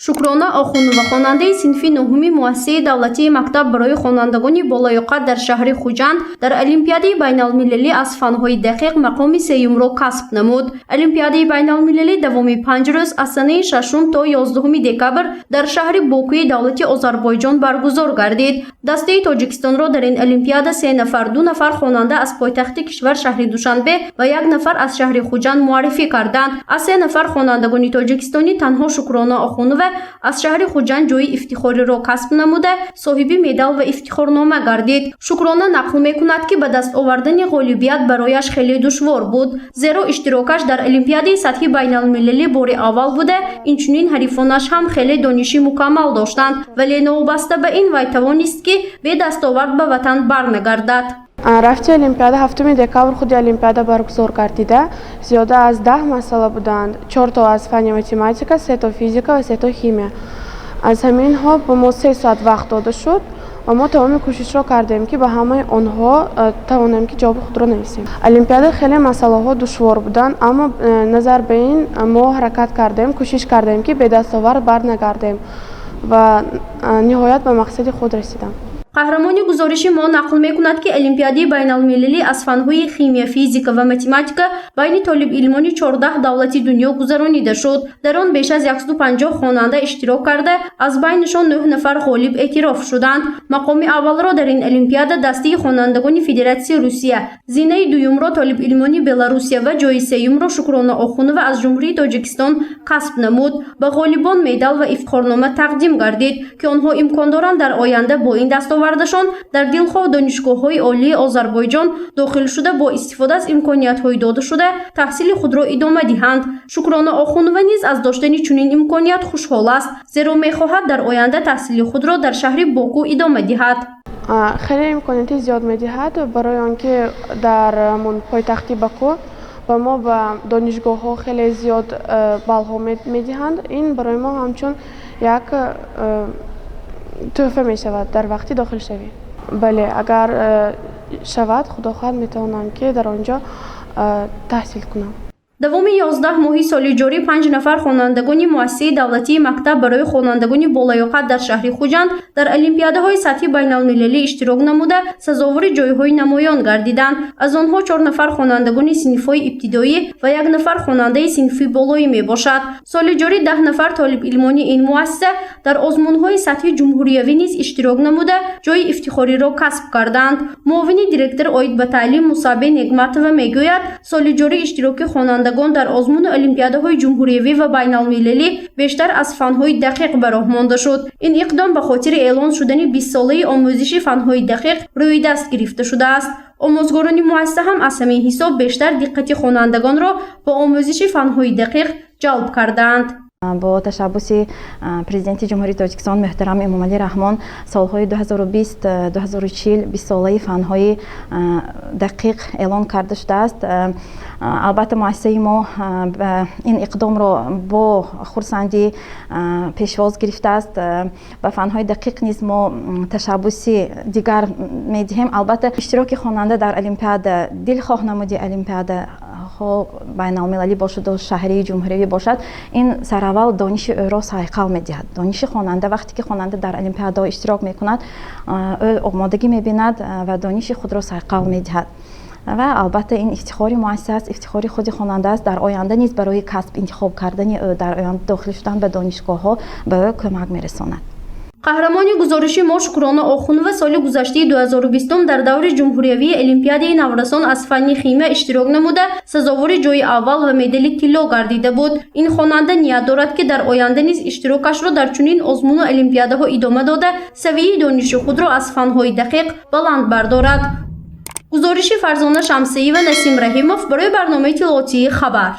Шукрона Охунова хонандаи синфи нуҳуми муассисаи давлатии мактаб барои хонандагони болоёқад дар шаҳри Хуҷанд дар Олимпиадаи байналмилалӣ аз фанҳои дақиқ мақоми сеюмро касб намуд. Олимпиадаи байналмилалӣ давоми 5 рӯз аз санаи 6 то 11 декабр дар шаҳри Бокуи давлати Озарбойҷон баргузор гардид. Дастаи Тоҷикистонро дар ин олимпиада 3 нафар, 2 нафар хонанда аз пойтахти кишвар шаҳри Душанбе ва 1 нафар аз шаҳри Хуҷанд муаррифӣ карданд. Аз 3 нафар хонандагони тоҷикистонӣ танҳо Шукрона Охунова аз шаҳри Хуҷанд ҷои ифтихориро касб намуда соҳиби медал ва ифтихорнома гардид. Шукрона нақл мекунад ки ба даст овардани ғолибият барояш хеле душвор буд, зеро иштирокаш дар олимпиадаи сатҳи байналмилалӣ бори аввал буда, инчунин ҳарифонаш ҳам хеле дониши мукаммал доштанд, вале новобаста ба ин вай тавонист ки бе дастовард ба ватан барнагардад. рафти олимпиада 7 декабр худи олимпиада баргузор гардида зиёда аз 10 масъала буданд. 4 то аз фани математика, 3 то физика ва 3 то химия. аз ҳаминҳо ба мо 3 соат вақт дода шуд ва мо тамоми кӯшишро кардем ки ба ҳамаи онҳо тавонем ки ҷавоби худро нависем. олимпиада хеле масъалаҳо душвор буданд, аммо назар ба ин мо ҳаракат кардем, кӯшиш кардем ки бедастовард барнагардем ва ниҳоят ба мақсади худ расидам. Қаҳрамони гузориши мо нақл мекунад ки олимпиадаи байналмилалӣ аз фанҳои химия, физика ва математика байни толибилмони 14 давлати дунё гузаронида шуд. Дар он беш аз 150 хонанда иштирок карда, аз байнишон 9 нафар ғолиб эътироф шуданд. Мақоми аввалро дар ин олимпиада дастаи хонандагони Федератсияи Русия, зинаи дуюмро толибилмони Беларусия ва ҷои сеюмро Шукрона Охунова аз Ҷумҳурии Тоҷикистон касб намуд. Ба ғолибон медал ва ифтихорнома тақдим гардид ки онҳо имкон доранд дар оянда бо ин дастовардашон дар дилхоҳ донишгоҳҳои олии Озарбойҷон дохил шуда бо истифода аз имкониятҳои додашуда таҳсили худро идома диҳанд. Шукрона Охунова низ аз доштани чунин имконият хушҳол аст, зеро мехоҳад дар оянда таҳсили худро дар шаҳри Боку идома диҳад. хеле имконияти зиёд медиҳад барои он ки дар пойтахти Баку ба мо ба донишгоҳҳо хеле зиёд баллҳо медиҳанд. ин барои мо ҳамчун як тӯҳфа мешавад дар вақти дохил шавӣ. бале, агар шавад, худо хоҳад метавонам ки дар он ҷо таҳсил кунам. Давоми 11 моҳи соли ҷорӣ 5 нафар хонандагони муассисаи давлатии мактаб барои хонандагони болоёқад дар шаҳри Хуҷанд дар олимпиадаҳои сатҳи байналмилалӣ иштирок намуда сазовори ҷойҳои намоён гардиданд. Аз онҳо 4 нафар хонандагони синфҳои ибтидоӣ ва 1 нафар хонандаи синфи болоӣ мебошад. Соли ҷорӣ 10 нафар толибилмони ин муассиса дар озмунҳои сатҳи ҷумҳуриявӣ низ иштирок намуда ҷои ифтихориро касб карданд. муовини директор оид ба таълим Мусабе Негматова мегӯяд, соли ҷорӣ иштироки хонандагон дар озмуни олимпиадаҳои ҷумҳуриявӣ ва байналмилалӣ бештар аз фанҳои дақиқ ба роҳ монда шуд. ин иқдом ба хотири эълон шудани 20-солаи омӯзиши фанҳои дақиқ рӯи даст гирифта шудааст. омӯзгорони муассиса ҳам аз ҳамин ҳисоб бештар диққати хонандагонро ба омӯзиши фанҳои дақиқ ҷалб кардаанд. با تشبث پرزیدنت جمهوری تاجیکستان محترم امامعلی رحمان سالهای 2020-2040 20 ساله فنهای دقیق اعلان کرده شده است. البته مؤسسه ما این اقدام را با خرسندی پیشواز گرفته است. با فنهای دقیق نیز ما تشبث دیگر میدهیم. البته اشتراک خواننده در المپیاد دلخواه نمودی المپیاد بین المللی باشد و شهری جمهوری باشد، این سراول دانش او را سایقل می‌دهد. دانش خواننده وقتی که خواننده در المپیادا اشتراک می‌کند، او آمادگی می‌بیند و دانش خود را سایقل می‌دهد. و البته این افتخاری مؤسسه است، افتخاری خود خواننده است. در آینده نیز برای کسب انتخاب کردن او در آینده داخل شدن به دانشگاه‌ها به او کمک می‌رساند. қаҳрамони гузориши мо Шукрона Охунова соли гузаштаи 2020 дар даври ҷумҳуриявии Олимпиадаи Наврасон аз фанни химия иштирок намуда сазовори ҷои аввал ва медали тилло гардида буд. ин хонанда ният дорад ки дар оянда низ иштирокашро дар чунин озмуну олимпиадаҳо идома дода савияи дониши худро аз фанҳои дақиқ баланд бардорад. гузориши Фарзона Шамсиева, Насим Раҳимов барои барномаи Тиловатии Хабар.